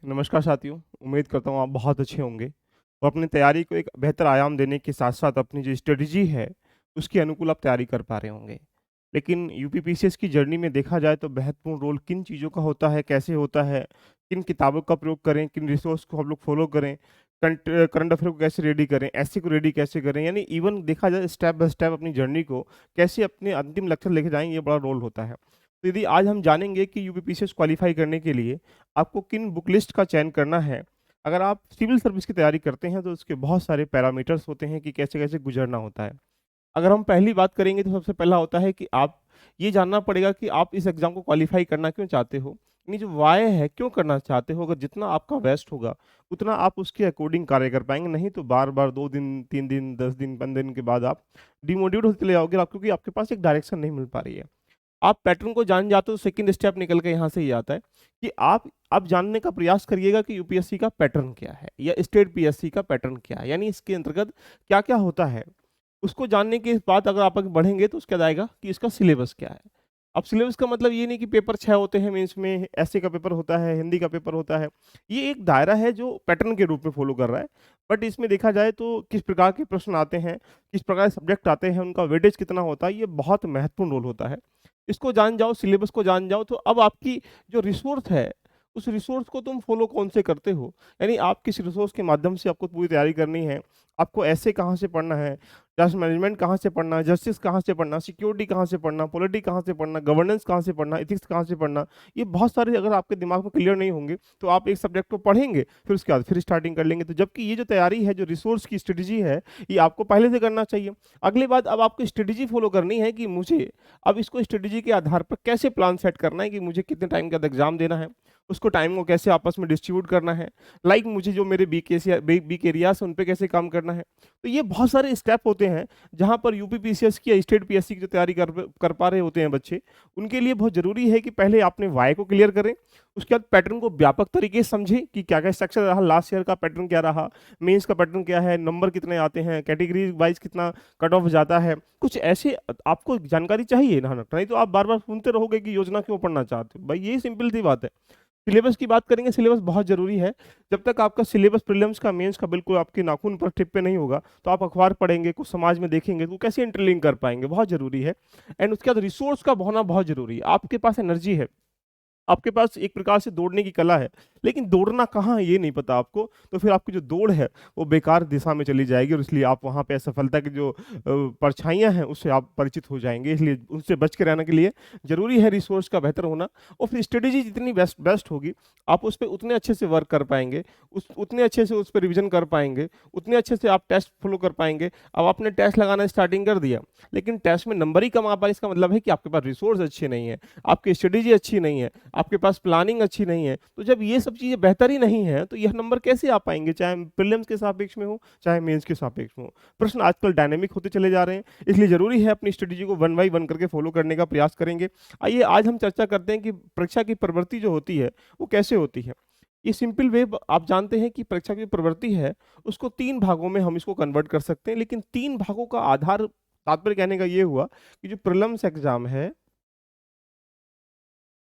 नमस्कार साथियों, उम्मीद करता हूँ आप बहुत अच्छे होंगे और अपनी तैयारी को एक बेहतर आयाम देने के साथ-साथ अपनी जो स्ट्रेटजी है, उसके अनुकूल आप तैयारी कर पा रहे होंगे। लेकिन यूपीपीसीएस की जर्नी में देखा जाए तो महत्वपूर्ण रोल किन चीज़ों का होता है, कैसे होता है, किन किताबों का प्रयोग करें, किन रिसोर्स को हम लोग फ़ॉलो करें, करंट अफ़ेयर को कैसे रेडी करें, एस्से को रेडी कैसे करें, यानी इवन देखा जाए स्टेप बाय स्टेप अपनी जर्नी को कैसे अपने अंतिम लक्ष्य लेके जाएँ, ये बड़ा रोल होता है। तो यदि आज हम जानेंगे कि यूपीपीसीएस क्वालीफाई करने के लिए आपको किन बुक लिस्ट का चयन करना है। अगर आप सिविल सर्विस की तैयारी करते हैं तो उसके बहुत सारे पैरामीटर्स होते हैं कि कैसे-कैसे गुज़रना होता है। अगर हम पहली बात करेंगे तो सबसे पहला होता है कि आप ये जानना पड़ेगा कि आप इस एग्ज़ाम को क्वालीफाई करना क्यों चाहते हो? यानी जो व्हाय है, क्यों करना चाहते हो? अगर जितना आपका बेस्ट होगा, उतना आप उसके अकॉर्डिंग कार्य कर पाएँगे, नहीं तो बार-बार 2 दिन, 3 दिन, 10 दिन, 15 दिन के बाद आप डिमोटिवेट होते चले जाओगे आप क्योंकि आपके पास एक डायरेक्शन नहीं मिल पा रही है। आप पैटर्न को जान जाते हो, सेकंड स्टेप निकल के यहाँ से ही आता है कि आप जानने का प्रयास करिएगा कि यूपीएससी का पैटर्न क्या है या स्टेट पीएससी का पैटर्न क्या है, यानी इसके अंतर्गत क्या-क्या होता है। उसको जानने के बाद अगर आप आगे बढ़ेंगे तो उसके बाद आएगा कि इसका सिलेबस क्या है। अब सिलेबस का मतलब ये नहीं कि पेपर 6 होते हैं मेंस में, ऐसे का पेपर होता है, हिंदी का पेपर होता है। ये एक दायरा है जो पैटर्न के रूप में फॉलो कर रहा है। बट इसमें देखा जाए तो किस प्रकार के प्रश्न आते हैं, किस प्रकार के सब्जेक्ट आते हैं, उनका वेटेज कितना होता है, ये बहुत महत्वपूर्ण रोल होता है। इसको जान जाओ, सिलेबस को जान जाओ, तो अब आपकी जो रिसोर्स है, उस रिसोर्स को तुम फॉलो कौन से करते हो? यानी आप किस रिसोर्स के माध्यम से आपको पूरी तैयारी करनी है, आपको ऐसे कहाँ से पढ़ना है, टास्क मैनेजमेंट कहाँ से पढ़ना है, जस्टिस कहाँ से पढ़ना, सिक्योरिटी कहाँ से पढ़ना, पॉलिटी कहाँ से पढ़ना, गवर्नेंस कहाँ से पढ़ना, एथिक्स कहाँ से पढ़ना, ये बहुत सारे अगर आपके दिमाग में क्लियर नहीं होंगे, तो आप एक सब्जेक्ट को पढ़ेंगे, फिर उसके बाद फिर स्टार्टिंग कर लेंगे। तो जबकि ये जो तैयारी है, जो रिसोर्स की स्ट्रेटजी है, ये आपको पहले से करना चाहिए। अगली बात अब आपको स्ट्रेटजी फॉलो करनी है कि मुझे अब इसको स्ट्रेटजी के आधार पर कैसे प्लान सेट करना है कि मुझे कितने टाइम के बाद एग्जाम देना है, उसको टाइम को कैसे आपस में डिस्ट्रीब्यूट करना है, लाइक मुझे जो मेरे वीक एरियाज हैं उन पे कैसे काम करना है। तो ये बहुत सारे स्टेप होते हैं जहाँ पर यूपीपीसीएस की या स्टेट पीएससी की जो तैयारी कर पा रहे होते हैं बच्चे, उनके लिए बहुत ज़रूरी है कि पहले आपने वाई को क्लियर करें, उसके बाद पैटर्न को व्यापक तरीके से समझें कि क्या क्या स्ट्रक्चर रहा, लास्ट ईयर का पैटर्न क्या रहा, मेंस का पैटर्न क्या है, नंबर कितने आते हैं, कैटेगरी वाइज कितना कट ऑफ जाता है। कुछ ऐसे आपको जानकारी चाहिए ना, नहीं तो आप बार बार सुनते रहोगे कि योजना क्यों पढ़ना चाहते हो। भाई ये सिंपल सी बात है। सिलेबस की बात करेंगे, सिलेबस बहुत ज़रूरी है। जब तक आपका सिलेबस प्रीलिम्स का, मेंस का बिल्कुल आपके नाखून पर टिप पे नहीं होगा, तो आप अखबार पढ़ेंगे, कुछ समाज में देखेंगे, तो कैसे इंटरलिंक कर पाएँगे, बहुत ज़रूरी है। एंड उसके बाद रिसोर्स का होना बहुत ज़रूरी है। आपके पास एनर्जी है, आपके पास एक प्रकार से दौड़ने की कला है, लेकिन दौड़ना कहाँ है ये नहीं पता आपको, तो फिर आपकी जो दौड़ है, वो बेकार दिशा में चली जाएगी और इसलिए आप वहाँ पे असफलता की जो परछाइयाँ हैं, उससे आप परिचित हो जाएँगे। इसलिए उनसे बच के रहने के लिए ज़रूरी है रिसोर्स का बेहतर होना और फिर स्ट्रेटेजी जितनी बेस्ट बेस्ट होगी, आप उस पे उतने अच्छे से वर्क कर पाएँगे, उतने अच्छे से उस पे रिविज़न कर पाएँगे, उतने अच्छे से आप टेस्ट फ़ॉलो कर पाएँगे। अब आपने टेस्ट लगाना स्टार्टिंग कर दिया, लेकिन टेस्ट में नंबर ही कम आ पाए, इसका मतलब है कि आपके पास रिसोर्स अच्छे नहीं है, आपकी स्ट्रेटेजी अच्छी नहीं है, आपके पास प्लानिंग अच्छी नहीं है, तो जब ये सब चीज़ें बेहतर ही नहीं है, तो यह नंबर कैसे आ पाएँगे? चाहे प्रीलिम्स के सापेक्ष में हो, चाहे मेंस के सापेक्ष में हो। प्रश्न आजकल डायनामिक होते चले जा रहे हैं, इसलिए ज़रूरी है अपनी स्ट्रेटेजी को वन बाय वन करके फॉलो करने का प्रयास करेंगे। आइए आज हम चर्चा करते हैं कि परीक्षा की प्रवृत्ति जो होती है, वो कैसे होती है? ये सिंपल वे आप जानते हैं कि परीक्षा की प्रवृत्ति है, उसको 3 भागों में हम इसको कन्वर्ट कर सकते हैं, लेकिन 3 भागों का आधार तात्पर्य कहने का ये हुआ कि जो प्रीलिम्स एग्ज़ाम है,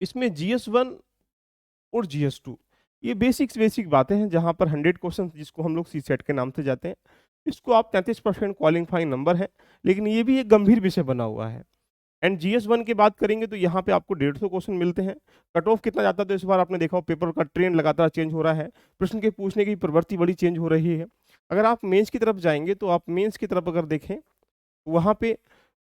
इसमें जीएस 1 और जीएस 2 ये बेसिक बातें हैं जहां पर 100 क्वेश्चन जिसको हम लोग सी सेट के नाम से जाते हैं, इसको आप 33% क्वालिफाइंग नंबर है, लेकिन ये भी एक गंभीर विषय बना हुआ है। एंड जीएस 1 की बात करेंगे तो यहाँ पे आपको 150 क्वेश्चन मिलते हैं। कट ऑफ कितना जाता है तो इस बार आपने देखा हो पेपर का ट्रेंड लगातार चेंज हो रहा है, प्रश्न के पूछने की प्रवृत्ति बड़ी चेंज हो रही है। अगर आप मेंस की तरफ जाएंगे तो आप मेंस की तरफ अगर देखें, वहाँ पे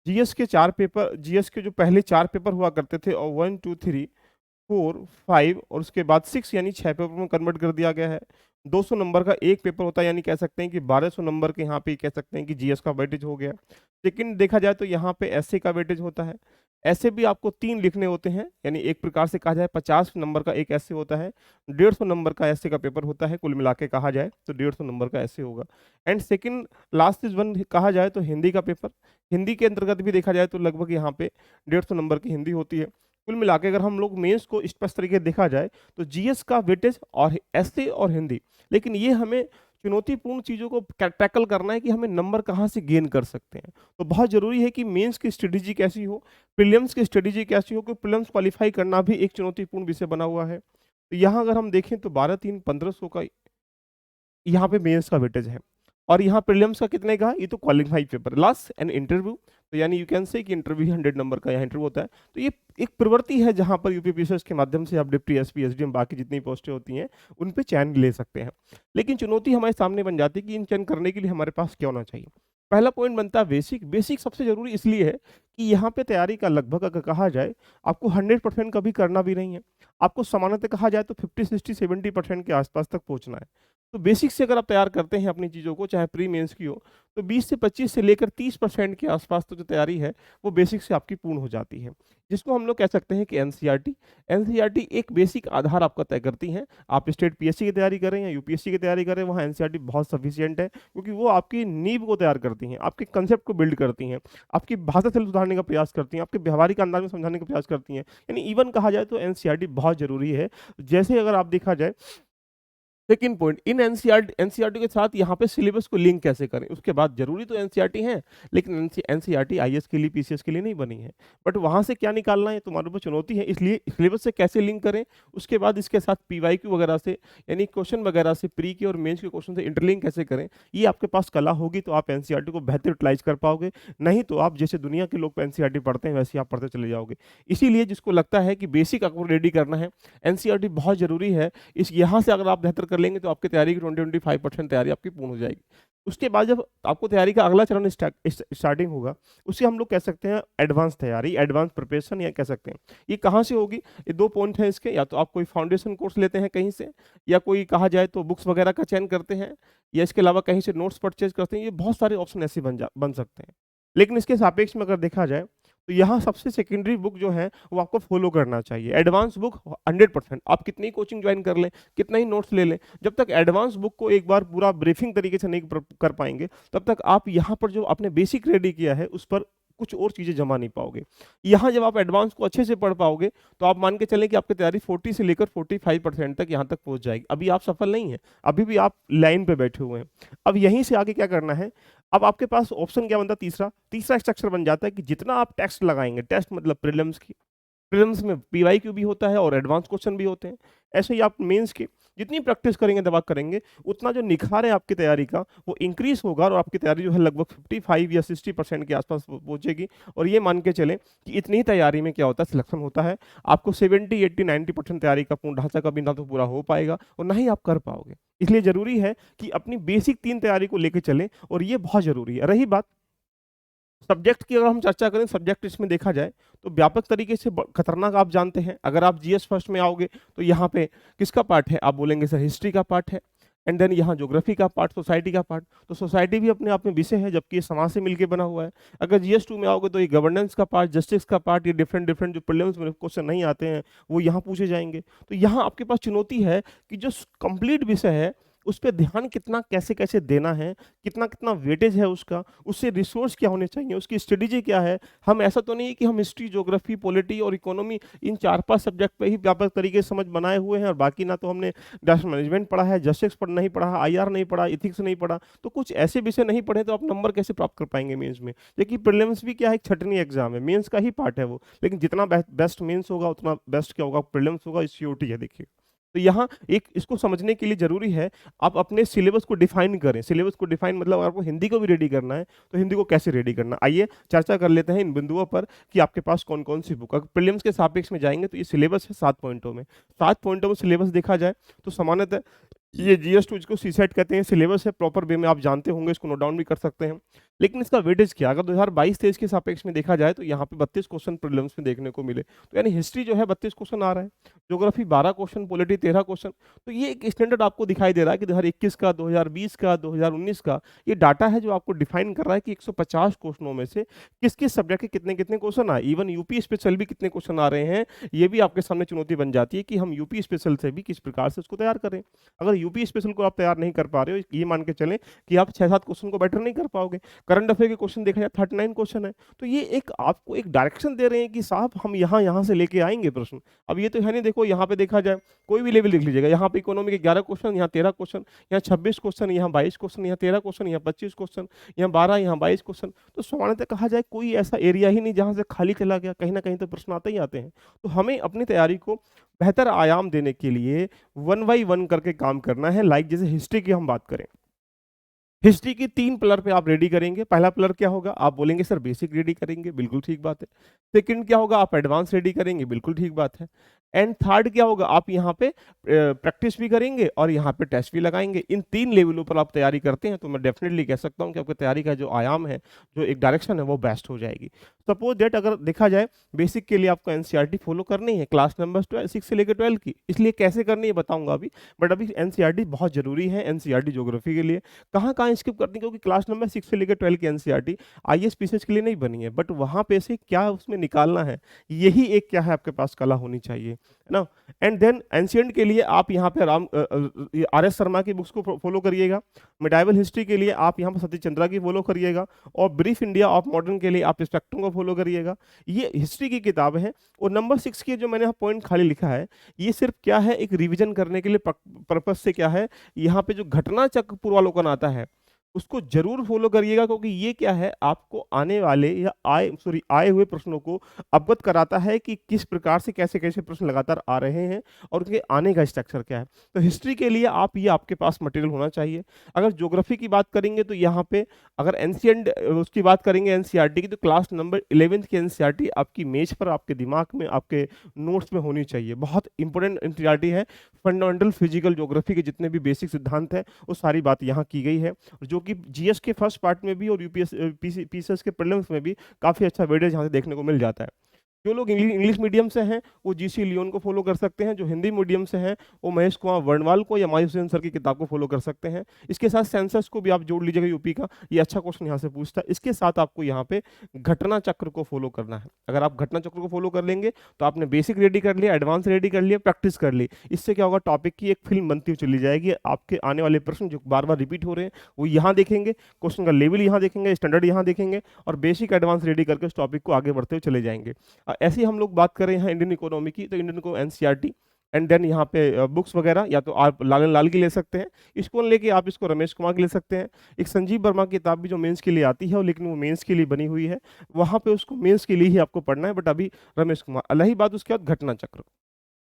जीएस के 4 पेपर, जीएस के जो पहले 4 पेपर हुआ करते थे और 1, 2, 3, 4, 5 और उसके बाद 6 यानी 6 पेपर में कन्वर्ट कर दिया गया है। 200 नंबर का एक पेपर होता है, यानी कह सकते हैं कि 1200 नंबर के यहाँ पे कह सकते हैं कि जीएस का वेटेज हो गया। लेकिन देखा जाए तो यहाँ पे एसए का वेटेज होता है। ऐसे भी आपको 3 लिखने होते हैं, यानी एक प्रकार से कहा जाए 50 नंबर का एक ऐसे होता है, 150 नंबर का ऐसे का पेपर होता है, कुल मिला के कहा जाए तो 150 नंबर का ऐसे होगा। And second last is one कहा जाए तो हिंदी का पेपर, हिंदी के अंतर्गत भी देखा जाए तो लगभग यहाँ पे 150 नंबर की हिंदी होती है। कुल मिला के अगर हम लोग मेंस को स्पष्ट तरीके से देखा जाए तो जीएस का वेटेज और एसए और हिंदी, लेकिन ये हमें चुनौतीपूर्ण चीज़ों को टैकल करना है कि हमें नंबर कहाँ से गेन कर सकते हैं। तो बहुत ज़रूरी है कि मेंस की स्ट्रेटेजी कैसी हो, प्रीलिम्स की स्ट्रेटेजी कैसी हो, क्योंकि प्रीलिम्स क्वालिफाई करना भी एक चुनौतीपूर्ण विषय बना हुआ है। तो यहाँ अगर हम देखें तो 12-3-1500 का यहाँ पे मेंस का वेटेज है और यहाँ प्रीलिम्स का कितने का, ये तो qualifying paper last and interview, तो यानी यू कैन से कि इंटरव्यू 100 नंबर का यहाँ इंटरव्यू होता है। तो ये एक प्रवृत्ति है जहाँ पर यूपीपीसीएस के माध्यम से आप डिप्टी एसपी एसडीएम बाकी जितनी पोस्टें होती हैं उन पे चयन ले सकते हैं। लेकिन चुनौती हमारे सामने बन जाती है कि इन चयन करने के लिए हमारे पास क्या होना चाहिए। पहला पॉइंट बनता है बेसिक। बेसिक सबसे जरूरी इसलिए है कि यहाँ पे तैयारी का लगभग अगर कहा जाए आपको 100% कभी करना भी नहीं है, आपको सामान्यतः कहा जाए तो 50-60-70% के आसपास तक पहुंचना है। तो बेसिक से अगर आप तैयार करते हैं अपनी चीज़ों को, चाहे प्री मेंस की हो, तो 20 से 25 से लेकर 30% के आसपास तो जो तैयारी है वो बेसिक से आपकी पूर्ण हो जाती है, जिसको हम लोग कह सकते हैं कि एनसीईआरटी एक बेसिक आधार आपका तय करती है। आप स्टेट पीएससी की तैयारी करें या यूपीएससी की तैयारी करें, वहाँ एनसीईआरटी बहुत सफिशियंट है, क्योंकि वो आपकी नींव को तैयार करती हैं, आपके कंसेप्ट को बिल्ड करती हैं, आपकी भाषा से सुधारने का प्रयास करती हैं, आपके व्यवहारिक अंदाज में समझाने का प्रयास करती हैं। यानी इवन कहा जाए तो एनसीईआरटी बहुत जरूरी है। जैसे अगर आप देखा जाए सेकेंड पॉइंट, इन एनसीईआरटी के साथ यहाँ पे सिलेबस को लिंक कैसे करें, उसके बाद जरूरी तो एनसीईआरटी है, लेकिन एनसीईआरटी आईएएस के लिए पीसीएस के लिए नहीं बनी है, बट वहाँ से क्या निकालना है तुम्हारे ऊपर चुनौती है। इसलिए सिलेबस से कैसे लिंक करें, उसके बाद इसके साथ पीवाईक्यू वगैरह से, यानी क्वेश्चन वगैरह से, प्री के और मेंस के क्वेश्चन से इंटरलिंक कैसे करें, ये आपके पास कला होगी तो आप एनसीईआरटी को बेहतर यूटिलाइज कर पाओगे। नहीं तो आप जैसे दुनिया के लोग एनसीईआरटी पढ़ते हैं वैसे आप पढ़ते चले जाओगे। इसीलिए जिसको लगता है कि बेसिक आपको रेडी करना है, एनसीईआरटी बहुत जरूरी है। इस यहाँ से अगर आप बेहतर कर लेंगे तो आपकी तैयारी की 20-25% तैयारी आपकी पूर्ण हो जाएगी। उसके बाद जब आपको तैयारी का अगला चरण स्टार्टिंग होगा, उसे हम लोग कह सकते हैं एडवांस तैयारी, एडवांस प्रिपरेशन या कह सकते हैं। ये कहाँ से होगी, ये दो पॉइंट हैं इसके, या तो आप कोई फाउंडेशन कोर्स लेते हैं कहीं से, या कोई कहा जाए तो बुक्स वगैरह का चयन करते हैं, या इसके अलावा कहीं से नोट्स परचेज करते हैं। ये बहुत सारे ऑप्शन ऐसे बन सकते हैं। लेकिन इसके सापेक्ष में अगर देखा जाए तो यहाँ सबसे सेकेंडरी बुक जो है वो आपको फॉलो करना चाहिए। एडवांस बुक 100%, आप कितनी ही कोचिंग ज्वाइन कर लें, कितना ही नोट्स ले लें, जब तक एडवांस बुक को एक बार पूरा ब्रीफिंग तरीके से नहीं कर पाएंगे, तब तक आप यहाँ पर जो आपने बेसिक रेडी किया है उस पर कुछ और चीज़ें जमा नहीं पाओगे। यहाँ जब आप एडवांस को अच्छे से पढ़ पाओगे तो आप मान के चलें कि आपकी तैयारी 40 से लेकर 45% तक यहाँ तक पहुँच जाएगी। अभी आप सफल नहीं है, अभी भी आप लाइन पे बैठे हुए हैं। अब यहीं से आगे क्या करना है, अब आपके पास ऑप्शन क्या बनता है, तीसरा स्ट्रक्चर बन जाता है कि जितना आप टेस्ट लगाएंगे, टेस्ट मतलब प्रीलिम्स में पीवाईक्यू भी होता है और एडवांस क्वेश्चन भी होते हैं। ऐसे ही आप मेंस के जितनी प्रैक्टिस करेंगे, दबा करेंगे, उतना जो निखार है आपकी तैयारी का वो इंक्रीज होगा और आपकी तैयारी जो है लगभग 55 या 60% के आसपास पहुंचेगी। और ये मान के चलें कि इतनी ही तैयारी में क्या होता है, सिलेक्शन होता है। आपको 70, 80, 90% तैयारी का पूर्ण ढांचा कभी ना तो पूरा हो पाएगा और ना ही आप कर पाओगे। इसलिए जरूरी है कि अपनी बेसिक 3 तैयारी को लेकर चलें, और ये बहुत जरूरी है। रही बात सब्जेक्ट की, अगर हम चर्चा करें सब्जेक्ट इसमें देखा जाए तो व्यापक तरीके से खतरनाक आप जानते हैं। अगर आप जीएस फर्स्ट में आओगे तो यहाँ पे किसका पार्ट है, आप बोलेंगे सर हिस्ट्री का पार्ट है, एंड देन यहाँ ज्योग्राफी का पार्ट, सोसाइटी का पार्ट। तो सोसाइटी भी अपने आप में विषय है, जबकि ये समाज से मिलकर बना हुआ है। अगर जीएस 2 में आओगे तो ये गवर्नेंस का पार्ट, जस्टिस का पार्ट, ये डिफरेंट डिफरेंट जो प्रीलिम्स में क्वेश्चन नहीं आते हैं वो यहाँ पूछे जाएंगे। तो यहाँ आपके पास चुनौती है कि जो कंप्लीट विषय है उस पर ध्यान कितना कैसे कैसे देना है, कितना कितना वेटेज है उसका, उससे रिसोर्स क्या होने चाहिए, उसकी स्ट्रेटेजी क्या है। हम ऐसा तो नहीं है कि हम हिस्ट्री, ज्योग्राफी, पॉलिटी और इकोनॉमी इन 4-5 सब्जेक्ट पे ही व्यापक तरीके से समझ बनाए हुए हैं और बाकी ना तो हमने नेशनल मैनेजमेंट पढ़ा है, जस्टिस नहीं पढ़ा, आईआर नहीं पढ़ा, इथिक्स नहीं पढ़ा। तो कुछ ऐसे विषय नहीं पढ़े तो आप नंबर कैसे प्राप्त कर पाएंगे मेंस में। देखिए प्रीलिम्स भी क्या है, एक छटनी एग्जाम है, मेंस का ही पार्ट है वो, लेकिन जितना बेस्ट मेंस होगा उतना बेस्ट क्या होगा, प्रीलिम्स होगा। इस सीओटी है देखिए। तो यहाँ एक इसको समझने के लिए जरूरी है आप अपने सिलेबस को डिफाइन करें। सिलेबस को डिफाइन मतलब अगर आपको हिंदी को भी रेडी करना है तो हिंदी को कैसे रेडी करना। आइए चर्चा कर लेते हैं इन बिंदुओं पर कि आपके पास कौन कौन सी बुक। अगर प्रीलिम्स के सापेक्ष में जाएंगे तो ये सिलेबस है 7 पॉइंटों में। 7 पॉइंटों में सिलेबस देखा जाए तो सामान्यतः ये जीएस 2 जिसको सीसेट कहते हैं सिलेबस है, प्रॉपर वे में आप जानते होंगे, इसको नोट डाउन भी कर सकते हैं। लेकिन इसका वेटेज क्या, अगर 2022-23 के सापेक्ष में देखा जाए तो यहाँ पे 32 क्वेश्चन प्रीलिम्स में देखने को मिले। तो यानी हिस्ट्री जो है 32 क्वेश्चन आ रहा है, ज्योग्राफी 12 क्वेश्चन, पॉलिटी 13 क्वेश्चन। तो ये एक स्टैंडर्ड आपको दिखाई दे रहा है कि 2021 का, 2020 का, 2019 का ये डाटा है जो आपको डिफाइन कर रहा है कि 150 क्वेश्चनों में से किस किस सब्जेक्ट के कितने कितने क्वेश्चन आए। इवन यूपी स्पेशल भी कितने क्वेश्चन आ रहे हैं, ये भी आपके सामने चुनौती बन जाती है कि हम यूपी स्पेशल से भी किस प्रकार से उसको तैयार करें। अगर यूपी स्पेशल को आप तैयार नहीं कर पा रहे हो, ये मान के चलें कि आप 6-7 क्वेश्चन को बेटर नहीं कर पाओगे। करंट अफेयर के क्वेश्चन देखा जाए 39 क्वेश्चन है। तो ये एक आपको एक डायरेक्शन दे रहे हैं कि साहब हम यहाँ से लेके आएँगे प्रश्न। अब ये तो है नहीं, देखो यहाँ पे देखा जाए कोई भी लेवल लिख लीजिएगा, यहाँ पे इकोनॉमी के 11 क्वेश्चन, यहाँ 13 क्वेश्चन, यहाँ 26 क्वेश्चन, यहाँ 22 क्वेश्चन, यहाँ 13 क्वेश्चन, यहाँ 25 क्वेश्चन, यहाँ 12, यहाँ 22 क्वेश्चन। तो सामान्यतः कहा जाए कोई ऐसा एरिया ही नहीं जहाँ से खाली चला गया, कहीं न कहीं तो प्रश्न आते ही आते हैं। तो हमें अपनी तैयारी को बेहतर आयाम देने के लिए वन बाई वन करके काम करना है। लाइक जैसे हिस्ट्री की हम बात करें, हिस्ट्री की 3 पिलर पे आप रेडी करेंगे। पहला पिलर क्या होगा? आप बोलेंगे सर बेसिक रेडी करेंगे, बिल्कुल ठीक बात है। सेकंड क्या होगा? आप एडवांस रेडी करेंगे, बिल्कुल ठीक बात है। एंड थर्ड क्या होगा? आप यहाँ पे प्रैक्टिस भी करेंगे और यहाँ पे टेस्ट भी लगाएंगे। इन 3 लेवलों पर आप तैयारी करते हैं तो मैं डेफिनेटली कह सकता हूँ कि आपकी तैयारी का जो आयाम है, जो एक डायरेक्शन है, वो बेस्ट हो जाएगी। सपोज दैट अगर देखा जाए बेसिक के लिए आपको एनसीईआरटी फॉलो करनी है क्लास नंबर 6 से लेकर 12 की, इसलिए कैसे करनी है बताऊंगा अभी। बट अभी एनसीईआरटी बहुत जरूरी है एनसीईआरटी ज्योग्राफी के लिए। कहाँ स्किप करनी है? क्योंकि क्लास नंबर 6 से लेकर 12 की एनसीईआरटी आईएएस पीसीएस के लिए नहीं बनी है, बट वहां पे से क्या उसमें निकालना है, यही एक क्या है आपके पास कला होनी चाहिए, है ना। एंड देन एंशिएंट के लिए आप यहाँ पे आर एस शर्मा की बुक्स को फॉलो करिएगा। मिडाइवल हिस्ट्री के लिए आप यहाँ पर सतीश चंद्रा की फॉलो करिएगा। और ब्रीफ इंडिया ऑफ मॉडर्न के लिए आप स्पेक्ट्रम को फॉलो करिएगा। ये हिस्ट्री की किताब है। और नंबर 6 की जो मैंने यहाँ पॉइंट खाली लिखा है, ये सिर्फ क्या है, एक रिवीजन करने के लिए पर्पज से क्या है, यहाँ पे जो घटना चक्र पूर्वालोकन आता है उसको जरूर फॉलो करिएगा, क्योंकि ये क्या है आपको आने वाले या आए हुए प्रश्नों को अवगत कराता है कि किस प्रकार से कैसे कैसे प्रश्न लगातार आ रहे हैं और उनके आने का स्ट्रक्चर क्या है। तो हिस्ट्री के लिए आप ये आपके पास मटेरियल होना चाहिए। अगर ज्योग्राफी की बात करेंगे तो यहाँ पे अगर एंशिएंट उसकी बात करेंगे एनसीईआरटी की, तो क्लास नंबर 11 की एनसीईआरटी आपकी मेज पर, आपके दिमाग में, आपके नोट्स में होनी चाहिए। बहुत इंपॉर्टेंट एनसीईआरटी है। फंडामेंटल फिजिकल ज्योग्राफी के जितने भी बेसिक सिद्धांत है वो सारी बात यहाँ की गई है, जो कि जीएस के फर्स्ट पार्ट में भी और यूपीएस पीसीएस के प्रीलिम्स में भी काफ़ी अच्छा वेटेज यहाँ से देखने को मिल जाता है। जो लोग इंग्लिश मीडियम से हैं वो जीसी लियोन को फॉलो कर सकते हैं। जो हिंदी मीडियम से हैं वो महेश कुमार वर्णवाल को या मायूस हुसैन सर की किताब को फॉलो कर सकते हैं। इसके साथ सेंसस को भी आप जोड़ लीजिएगा यूपी का, ये अच्छा क्वेश्चन यहाँ से पूछता है। इसके साथ आपको यहाँ पे घटना चक्र को फॉलो करना है। अगर आप घटना चक्र को फॉलो कर लेंगे तो आपने बेसिक रेडी कर लिया, एडवांस रेडी कर लिया, प्रैक्टिस कर ली। इससे क्या होगा, टॉपिक की एक फिल्म बनती हुई चली जाएगी। आपके आने वाले प्रश्न जो बार बार रिपीट हो रहे हैं वो यहाँ देखेंगे, क्वेश्चन का लेवल यहाँ देखेंगे, स्टैंडर्ड यहाँ देखेंगे और बेसिक एडवांस रेडी करके उस टॉपिक को आगे बढ़ते हुए चले जाएंगे। ऐसे ही हम लोग बात करें यहाँ इंडियन इकोनॉमी की, तो इंडियन को एनसीईआरटी एंड देन यहाँ पे बुक्स वगैरह या तो आप लालन लाल की ले सकते हैं, इसको लेके आप इसको रमेश कुमार की ले सकते हैं। एक संजीव वर्मा की किताब भी जो मेंस के लिए आती है, लेकिन वो मेंस के लिए बनी हुई है, वहाँ पे उसको मेंस के लिए ही आपको पढ़ना है। बट अभी रमेश कुमार अलग बात। उसके बाद घटना चक्र।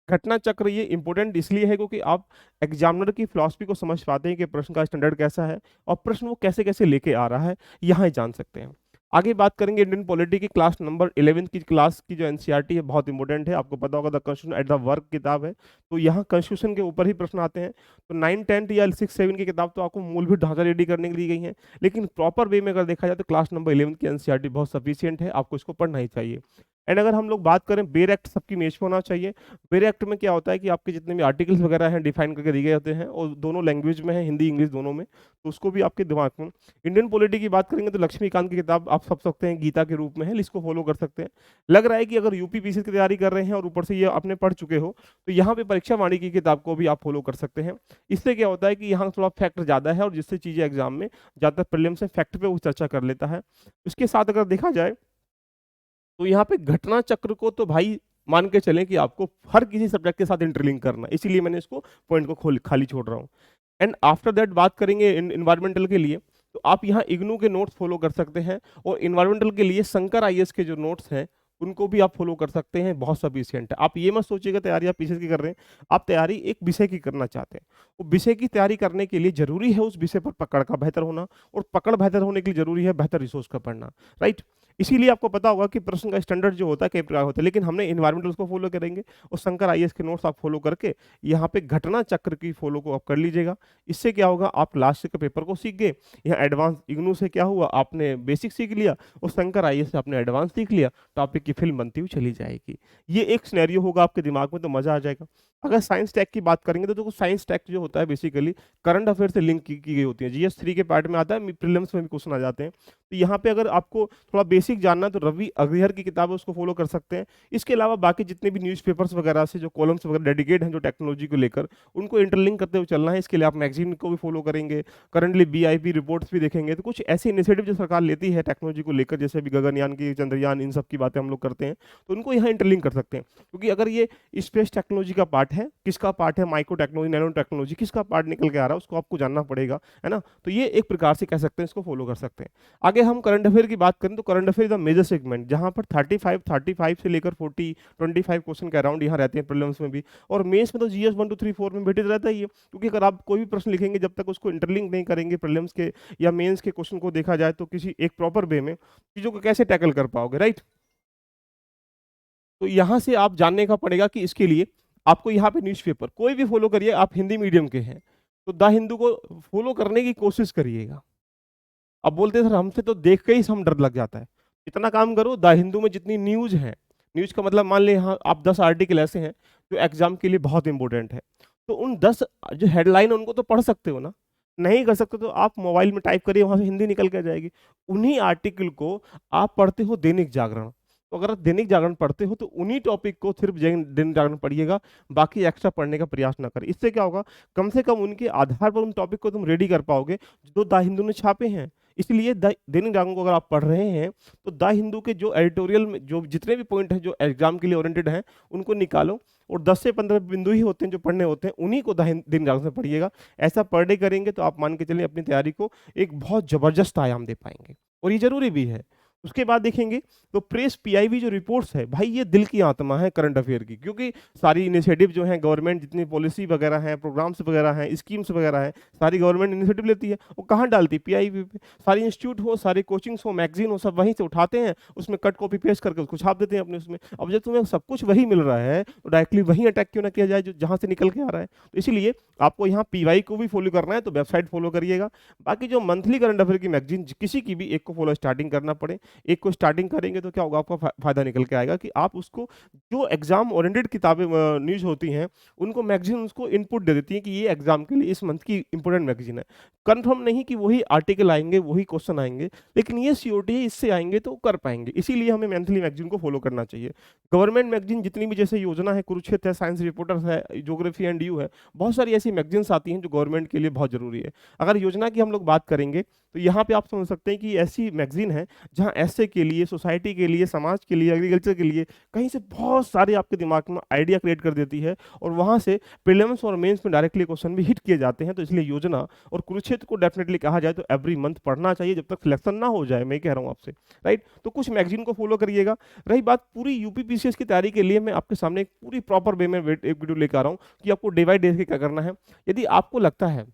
घटना चक्र ये इंपॉर्टेंट इसलिए है क्योंकि आप एग्जामिनर की फिलॉसफी को समझ पाते हैं कि प्रश्न का स्टैंडर्ड कैसा है और प्रश्न वो कैसे कैसे लेके आ रहा है, यहाँ जान सकते हैं। आगे बात करेंगे इंडियन पॉलिटी की क्लास नंबर 11 की क्लास की जो एनसीईआरटी है बहुत इंपॉर्टेंट है। आपको पता होगा the constitution at the work किताब है, तो यहाँ कॉन्स्टिट्यूशन के ऊपर ही प्रश्न आते हैं। तो 9, 10 या 6, 7 की किताब तो आपको मूलभूत ढांचा रेडी करने के लिए दी गई है, लेकिन प्रॉपर वे में अगर देखा जाए तो क्लास नंबर 11 की एनसीईआरटी बहुत सफिशियंट है, आपको इसको पढ़ना ही चाहिए। एंड अगर हम लोग बात करें बेर एक्ट सबकी मेज पे होना चाहिए। बेर एक्ट में क्या होता है कि आपके जितने भी आर्टिकल्स वगैरह हैं डिफाइन करके दिए गए होते हैं और दोनों लैंग्वेज में है, हिंदी इंग्लिश दोनों में, तो उसको भी आपके दिमाग में। इंडियन पॉलिटी की बात करेंगे तो लक्ष्मीकांत की किताब आप सब सकते हैं, गीता के रूप में है, इसको फॉलो कर सकते हैं। लग रहा है कि अगर यूपी पीसीएस की तैयारी कर रहे हैं और ऊपर से ये आपने पढ़ चुके हो तो यहाँ पे परीक्षा वाणी की किताब को भी आप फॉलो कर सकते हैं। इससे क्या होता है कि यहाँ थोड़ा फैक्ट ज़्यादा है और जिससे चीज़ें एग्जाम में ज़्यादातर प्रीलिम्स से फैक्ट पे वो चर्चा कर लेता है। इसके साथ अगर देखा जाए तो यहाँ पे घटना चक्र को तो भाई मान के चलें कि आपको हर किसी सब्जेक्ट के साथ इंटरलिंक करना है, इसीलिए मैंने इसको पॉइंट को खाली छोड़ रहा हूँ। एंड आफ्टर दैट बात करेंगे इन्वायरमेंटल के लिए, तो आप यहाँ इग्नू के नोट्स फॉलो कर सकते हैं और इन्वायरमेंटल के लिए शंकर आईएएस के जो नोट्स हैं उनको भी आप फॉलो कर सकते हैं, बहुत सफिशिएंट है। आप ये मत सोचिएगा तैयारी आप पीसीएस की कर रहे हैं, आप तैयारी एक विषय की करना चाहते हैं। वो विषय की तैयारी करने के लिए जरूरी है उस विषय पर पकड़ का बेहतर होना, और पकड़ बेहतर होने के लिए जरूरी है बेहतर रिसोर्स का पढ़ना, राइट। इसीलिए आपको पता होगा कि प्रश्न का स्टैंडर्ड जो होता है कई प्रकार होता है, लेकिन हमने इन्वायरमेंटल को फॉलो करेंगे और शंकर आईएएस के नोट्स आप फॉलो करके यहाँ पे घटना चक्र की फॉलो को आप कर लीजिएगा। इससे क्या होगा, आप लास्ट के पेपर को सीख गए। यहाँ एडवांस इग्नू से क्या हुआ, आपने बेसिक सीख लिया और शंकर आईएएस से आपने एडवांस सीख लिया, टॉपिक की फिल्म बनती हुई चली जाएगी। ये एक सिनेरियो होगा आपके दिमाग में, तो मजा आ जाएगा। अगर साइंस टैग की बात करेंगे तो देखो साइंस टैग जो होता है बेसिकली करंट अफेयर से लिंक की गई होती है। जीएस 3 के पार्ट में आता है, प्रीलिम्स में भी क्वेश्चन आ जाते हैं। तो यहाँ पे अगर आपको थोड़ा बेसिक बेसिक जानना है तो रवि अग्रहर की किताब है उसको फॉलो कर सकते हैं। इसके अलावा बाकी जितने भी न्यूज़पेपर्स वगैरह से जो कॉलम्स वगैरह डेडिकेट हैं जो टेक्नोलॉजी को लेकर, उनको इंटरलिंक करते हुए चलना है। इसके लिए आप मैगजीन को भी फॉलो करेंगे, करंटली बीआईपी रिपोर्ट्स भी देखेंगे। तो कुछ ऐसे इनिशिएटिव जो सरकार लेती है टेक्नोलॉजी को लेकर, जैसे अभी गगनयान की, चंद्रयान, इन सब की बातें हम लोग करते हैं, तो उनको यहाँ इंटरलिंक कर सकते हैं। क्योंकि अगर ये स्पेस टेक्नोलॉजी का पार्ट है, किसका पार्ट है माइक्रो टेक्नोलॉजी, नैनो टेक्नोलॉजी, किसका पार्ट निकल के आ रहा है उसको आपको जानना पड़ेगा, है ना। तो ये एक प्रकार से कह सकते हैं, इसको फॉलो कर सकते हैं। आगे हम करंट अफेयर की बात करें तो current affair the major segment, जहां पर 35 से लेकर 25 क्वेश्चन के अराउंड यहाँ रहते हैं प्रीलिम्स में भी, और मेंस में तो जीएस 1 2 3 4 में भेटे रहता ही है। क्योंकि अगर आप कोई भी प्रश्न लिखेंगे जब तक उसको इंटरलिंक नहीं करेंगे प्रीलिम्स के या मेंस के क्वेश्चन को देखा जाए, तो किसी एक प्रॉपर वे में चीजों को कैसे टैकल कर पाओगे, राइट। तो यहां से आप जानने का पड़ेगा कि इसके लिए आपको यहाँ पे न्यूज़पेपर कोई भी फॉलो करिए, आप हिंदी मीडियम के हैं तो द हिंदू को फॉलो करने की कोशिश करिएगा। अब बोलते हैं सर हमसे तो देख के ही हम डर लग जाता है। इतना काम करो, द हिंदू में जितनी न्यूज है, न्यूज का मतलब मान लें यहाँ आप 10 आर्टिकल ऐसे हैं जो एग्जाम के लिए बहुत इंपॉर्टेंट है, तो उन 10 जो हेडलाइन है उनको तो पढ़ सकते हो ना। नहीं कर सकते तो आप मोबाइल में टाइप करिए, वहां से हिंदी निकल के आ जाएगी। उन्हीं आर्टिकल को आप पढ़ते हो दैनिक जागरण, तो अगर आप दैनिक जागरण पढ़ते हो तो उन्हीं टॉपिक को सिर्फ दैनिक जागरण पढ़िएगा, बाकी एक्स्ट्रा पढ़ने का प्रयास ना करें। इससे क्या होगा, कम से कम उनके आधार पर उन टॉपिक को तुम रेडी कर पाओगे जो द हिंदू ने छापे हैं। इसलिए दैनिक जागरण को अगर आप पढ़ रहे हैं तो द हिंदू के जो एडिटोरियल में जो जितने भी पॉइंट हैं जो एग्जाम के लिए ओरिएंटेड हैं उनको निकालो, और 10 से 15 बिंदु ही होते हैं जो पढ़ने होते हैं, उन्हीं को दैनिक जागरण से पढ़िएगा। ऐसा पर डे करेंगे तो आप मान के चलिए अपनी तैयारी को एक बहुत जबरदस्त आयाम दे पाएंगे, और ये जरूरी भी है। उसके बाद देखेंगे तो प्रेस पीआईबी जो रिपोर्ट्स है भाई, ये दिल की आत्मा है करंट अफेयर की, क्योंकि सारी इनिशिएटिव जो है गवर्नमेंट, जितनी पॉलिसी वगैरह हैं, प्रोग्राम्स वगैरह हैं, स्कीम्स वगैरह हैं, सारी गवर्नमेंट इनिशिएटिव लेती है, वो कहाँ डालती है, पीआईबी पे। सारी इंस्टीट्यूट हो, सारे कोचिंग्स हो, मैगजीन हो, सब वहीं से उठाते हैं, उसमें कट कॉपी पेस्ट करके उसको छाप देते हैं अपने उसमें। अब जब तुम्हें सब कुछ वही मिल रहा है तो डायरेक्टली वहीं अटैक क्यों ना किया जाए जो जहाँ से निकल के आ रहा है। तो इसीलिए आपको यहाँ पीवाई को भी फॉलो करना है तो वेबसाइट फॉलो करिएगा। बाकी जो मंथली करंट अफेयर की मैगजीन किसी की भी एक को फॉलो स्टार्टिंग करना पड़े, एक को स्टार्टिंग करेंगे तो क्या होगा, आपका फायदा निकल के आएगा कि आप उसको जो एग्जाम ओरिएंटेड किताबें न्यूज होती हैं उनको मैगजीन उसको इनपुट दे देती है कि ये एग्जाम के लिए इस मंथ की इंपॉर्टेंट मैगजीन है। कंफर्म नहीं कि वही आर्टिकल आएंगे, वही क्वेश्चन आएंगे, लेकिन ये सीओटी है, इससे आएंगे तो कर पाएंगे। इसीलिए हमें मंथली मैगजीन को फॉलो करना चाहिए। गवर्नमेंट मैगजीन जितनी भी, जैसे योजना है, कुरुक्षेत्र है, साइंस रिपोर्टर्स है, ज्योग्राफी एंड यू है, बहुत सारी ऐसी मैगजीन्स आती हैं जो गवर्नमेंट के लिए बहुत जरूरी है। अगर योजना की हम लोग बात करेंगे तो यहाँ पे आप समझ सकते हैं कि ऐसी मैगजीन है जहाँ ऐसे के लिए, सोसाइटी के लिए, समाज के लिए, एग्रीकल्चर के लिए कहीं से बहुत सारे आपके दिमाग में आइडिया क्रिएट कर देती है, और वहाँ से प्रीलिम्स और मेंस में डायरेक्टली क्वेश्चन भी हिट किए जाते हैं। तो इसलिए योजना और कुरुक्षेत्र को डेफिनेटली कहा जाए तो एवरी मंथ पढ़ना चाहिए जब तक सिलेक्शन ना हो जाए, मैं कह रहा हूँ आपसे, राइट। तो कुछ मैगजीन को फॉलो करिएगा। रही बात पूरी यूपीपीसीएस की तैयारी के लिए, मैं आपके सामने एक पूरी प्रॉपर वे में एक वीडियो लेकर आ रहा हूँ कि आपको डे बाय डे क्या करना है। यदि आपको लगता है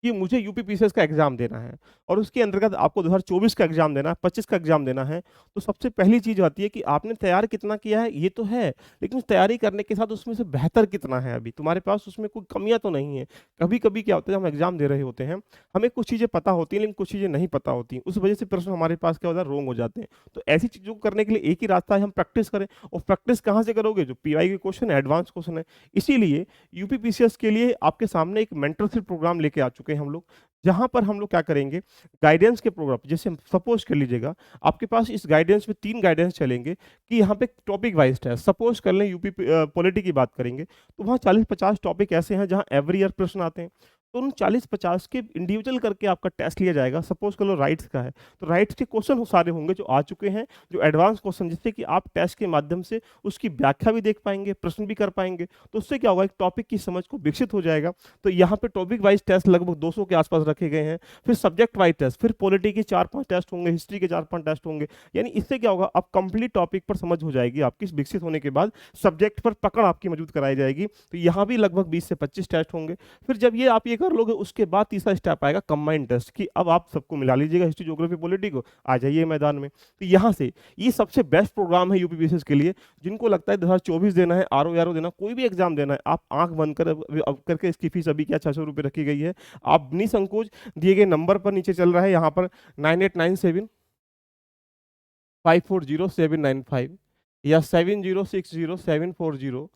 कि मुझे यूपीपीसीएस का एग्जाम देना है और उसके अंतर्गत आपको 2024 का एग्जाम देना है, 25 का एग्जाम देना है, तो सबसे पहली चीज आती है कि आपने तैयार कितना किया है, ये तो है, लेकिन उस तैयारी करने के साथ उसमें से बेहतर कितना है, अभी तुम्हारे पास उसमें कोई कमियां तो नहीं है। कभी कभी क्या होता है, हम एग्जाम दे रहे होते हैं, हमें कुछ चीजें पता होती हैं लेकिन कुछ चीजें नहीं पता होती हैं, उस वजह से प्रश्न हमारे पास क्या होता है, रोंग हो जाते हैं। तो ऐसी चीजों को करने के लिए एक ही रास्ता है, हम प्रैक्टिस करें। और प्रैक्टिस कहाँ से करोगे, जो पीवाई के क्वेश्चन है, एडवांस क्वेश्चन है। इसीलिए यूपीपीसीएस के लिए आपके सामने एक मेंटरशिप प्रोग्राम लेके आ चुके हैं हम लोग, जहां पर हम लोग क्या करेंगे, गाइडेंस के प्रोग्राम, जैसे सपोज कर लीजिएगा आपके पास इस गाइडेंस में 3 गाइडेंस चलेंगे कि यहाँ पे टॉपिक वाइज है। सपोज कर लें यूपी पॉलिटी की बात करेंगे तो वहाँ 40-50 टॉपिक ऐसे हैं जहाँ एवरी ईयर प्रश्न आते हैं, तो उन 40-50 के इंडिविजुअल करके आपका टेस्ट लिया जाएगा। सपोज कर लो राइट्स का है तो राइट्स के क्वेश्चन सारे होंगे जो आ चुके हैं, जो एडवांस क्वेश्चन, जिससे कि आप टेस्ट के माध्यम से उसकी व्याख्या भी देख पाएंगे, प्रश्न भी कर पाएंगे। तो उससे क्या होगा, एक टॉपिक की समझ को विकसित हो जाएगा। तो यहाँ पे टॉपिक वाइज टेस्ट लगभग 200 के आसपास रखे गए हैं। फिर सब्जेक्ट वाइज टेस्ट, फिर पॉलिटी के 4-5 टेस्ट होंगे, हिस्ट्री के 4-5 टेस्ट होंगे। यानी इससे क्या होगा, अब कंप्लीट टॉपिक पर समझ हो जाएगी आपकी, विकसित होने के बाद सब्जेक्ट पर पकड़ आपकी मौजूद कराई जाएगी। तो यहाँ भी लगभग 20 से 25 टेस्ट होंगे। फिर जब ये आप ये कर लोगे, उसके बाद तीसरा स्टेप आएगा कंबाइंड टेस्ट की। अब आप सबको मिला लीजिएगा, हिस्ट्री, ज्योग्राफी, पॉलिटी को, आ जाइए मैदान में। तो यहाँ से ये सबसे बेस्ट प्रोग्राम है यूपीपीसीएस के लिए। जिनको लगता है 2024 देना है, आरओ यारो देना, कोई भी एग्जाम देना है, आप आंख बंद करके, इसकी फीस अभी क्या 600 रुपये रखी गई है। आप निसंकोच दिए गए नंबर पर, नीचे चल रहा है यहाँ पर 9897540795 या 7060740740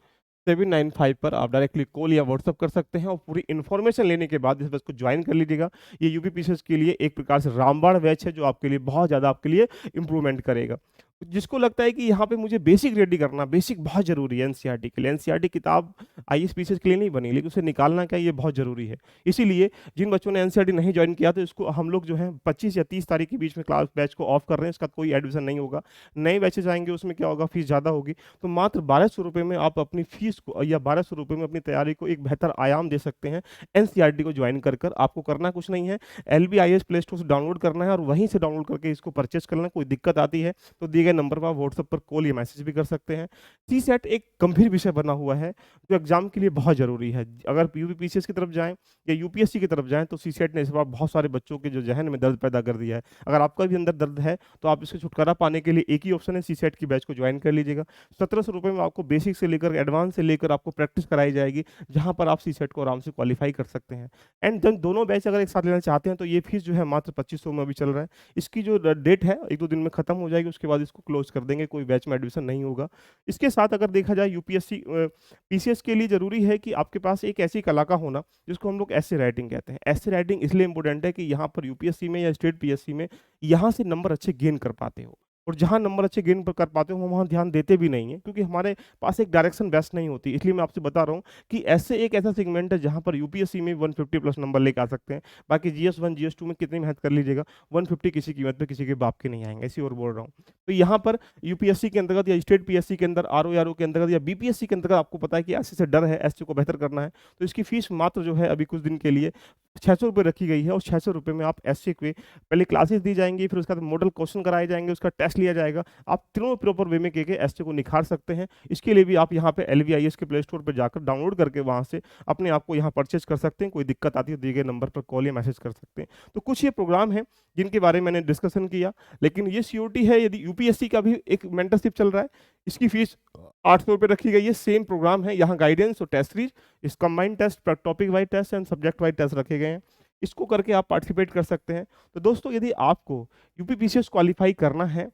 795 पर आप डायरेक्टली कॉल या व्हाट्सएप कर सकते हैं और पूरी इन्फॉर्मेशन लेने के बाद इस बैच को ज्वाइन कर लीजिएगा। ये यूपीपीसीएस के लिए एक प्रकार से रामबाण बैच है जो आपके लिए बहुत ज़्यादा आपके लिए इम्प्रूवमेंट करेगा। जिसको लगता है कि यहाँ पे मुझे बेसिक रेडी करना, बेसिक बहुत ज़रूरी है एनसीईआरटी के लिए। एनसीईआरटी किताब आईएएस पीसीएस के लिए नहीं बनी, लेकिन उसे निकालना क्या, ये बहुत ज़रूरी है। इसीलिए जिन बच्चों ने एनसीईआरटी नहीं ज्वाइन किया तो इसको हम लोग जो है 25 या 30 तारीख के बीच में क्लास बैच को ऑफ कर रहे हैं। इसका कोई एडमिशन नहीं होगा। नए बैचेज आएंगे, उसमें क्या होगा, फीस ज़्यादा होगी। तो मात्र 1200 रुपये में आप अपनी फीस को या 1200 रुपये में अपनी तैयारी को एक बेहतर आयाम दे सकते हैं एनसीईआरटी को ज्वाइन कर कर। आपको करना कुछ नहीं है, एलबीआईएस प्ले स्टोर से डाउनलोड करना है और वहीं से डाउनलोड करके इसको परचेस करना। कोई दिक्कत आती है तो दिए गए नंबर पर आप व्हाट्सएप पर कॉल या मैसेज भी कर सकते हैं। सीसेट एक गंभीर विषय बना हुआ है जो एग्जाम के लिए बहुत जरूरी है। अगर यूपीपीसीएस की तरफ जाएं या यूपीएससी की तरफ जाएं तो सीसेट ने इस बार बहुत सारे बच्चों के जो जहन में दर्द पैदा कर दिया है। अगर आपका भी अंदर दर्द है तो आप इससे छुटकारा पाने के लिए एक ही ऑप्शन है, सीसेट की बैच को ज्वाइन कर लीजिएगा। 1700 रुपये में आपको बेसिक से लेकर एडवांस से लेकर आपको प्रैक्टिस कराई जाएगी, जहां पर आप सीसेट को आराम से क्वालिफाई कर सकते हैं। एंड देन दोनों बैच अगर एक साथ लेना चाहते हैं तो ये फीस जो है मात्र 2500 में अभी चल रहा है। इसकी जो डेट है 1-2 दिन में खत्म हो जाएगी, उसके बाद इसको क्लोज कर देंगे, कोई बैच में एडमिशन नहीं होगा। इसके साथ अगर देखा जाए यूपीएससी पीसीएस के लिए जरूरी है कि आपके पास एक ऐसी कला का होना जिसको हम लोग ऐसे राइटिंग कहते हैं। ऐसे राइटिंग इसलिए इंपॉर्टेंट है कि यहाँ पर यूपीएससी में या स्टेट पीएससी में यहाँ से नंबर अच्छे गेन कर पाते हो, और जहाँ नंबर अच्छे गेन कर पाते हो हम वहाँ ध्यान देते भी नहीं है, क्योंकि हमारे पास एक डायरेक्शन बेस्ट नहीं होती। इसलिए मैं आपसे बता रहा हूँ कि ऐसे एक ऐसा सेगमेंट है जहाँ पर यूपीएससी में 150 प्लस नंबर लेकर आ सकते हैं। बाकी जीएस 1 जीएस 2 में कितनी मेहनत कर लीजिएगा, 150 किसी कीमत पे किसी के बाप के नहीं आएंगे, ऐसी और बोल रहा हूँ। तो यहाँ पर यूपीएससी के अंतर्गत या स्टेट पीएससी के अंदर, आरओ के अंतर्गत या बीपीएससी के अंतर्गत आपको पता है कि ऐसे से डर है, एससी को बेहतर करना है, तो इसकी फीस मात्र जो है अभी कुछ दिन के लिए 600 रुपये रखी गई है। और 600 रुपये में आप एससी के पहले क्लासेस दी जाएंगी, फिर उसके बाद मॉडल क्वेश्चन कराए जाएंगे, उसका टेस्ट लिया जाएगा। आप तीनों प्रॉपर वे में के एससी को निखार सकते हैं। इसके लिए भी आप यहाँ पे एलवीआईएस के प्ले स्टोर पर जाकर डाउनलोड करके वहाँ से अपने आप को यहाँ परचेज कर सकते हैं। कोई दिक्कत आती है दिए गए नंबर पर कॉल या मैसेज कर सकते हैं। तो कुछ ये प्रोग्राम है जिनके बारे में मैंने डिस्कशन किया। लेकिन ये सीओटी है, यदि यूपीएससी का भी एक मेंटरशिप चल रहा है, इसकी फीस 800 रुपये रखी गई है। सेम प्रोग्राम है, यहाँ गाइडेंस और टेस्ट सीरीज, इस combined test, topic wise test and subject wise test रखे गए हैं। इसको करके आप पार्टिसिपेट कर सकते हैं। तो दोस्तों, यदि आपको यूपीपीसीएस क्वालिफाई करना है,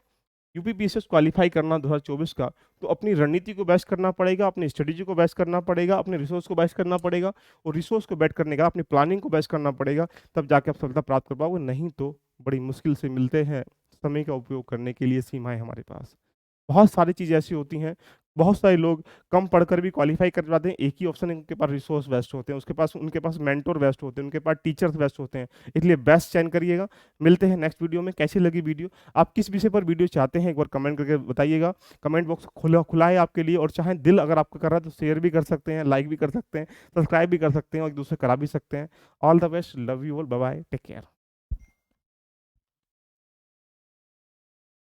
यूपीपीसीएस क्वालिफाई करना 2024 का, तो अपनी रणनीति को बेस्ट करना पड़ेगा, अपनी स्ट्रेटेजी को बेस्ट करना पड़ेगा, अपने रिसोर्स को बेस्ट करना पड़ेगा, और रिसोर्स को बेस्ट करने का अपनी प्लानिंग को बेस्ट करना पड़ेगा। तब जाके आप सफलता प्राप्त कर पाओगे, नहीं तो बड़ी मुश्किल से मिलते हैं समय का उपयोग करने के लिए सीमाएं हमारे पास। बहुत सारी चीज़ें ऐसी होती हैं, बहुत सारे लोग कम पढ़कर भी क्वालिफाई कर जाते हैं। एक ही ऑप्शन है, उनके पास रिसोर्स बेस्ट होते हैं, उनके पास मेंटोर बेस्ट होते हैं, उनके पास टीचर्स बेस्ट होते हैं। इसलिए बेस्ट चयन करिएगा। मिलते हैं नेक्स्ट वीडियो में। कैसी लगी वीडियो, आप किस विषय पर वीडियो चाहते हैं, एक बार कमेंट करके बताइएगा। कमेंट बॉक्स खुला है आपके लिए, और चाहे दिल अगर आपका कर रहा है तो शेयर भी कर सकते हैं, लाइक भी कर सकते हैं, सब्सक्राइब भी कर सकते हैं, और एक दूसरे करा भी सकते हैं। All the best, love you all, bye bye, take care.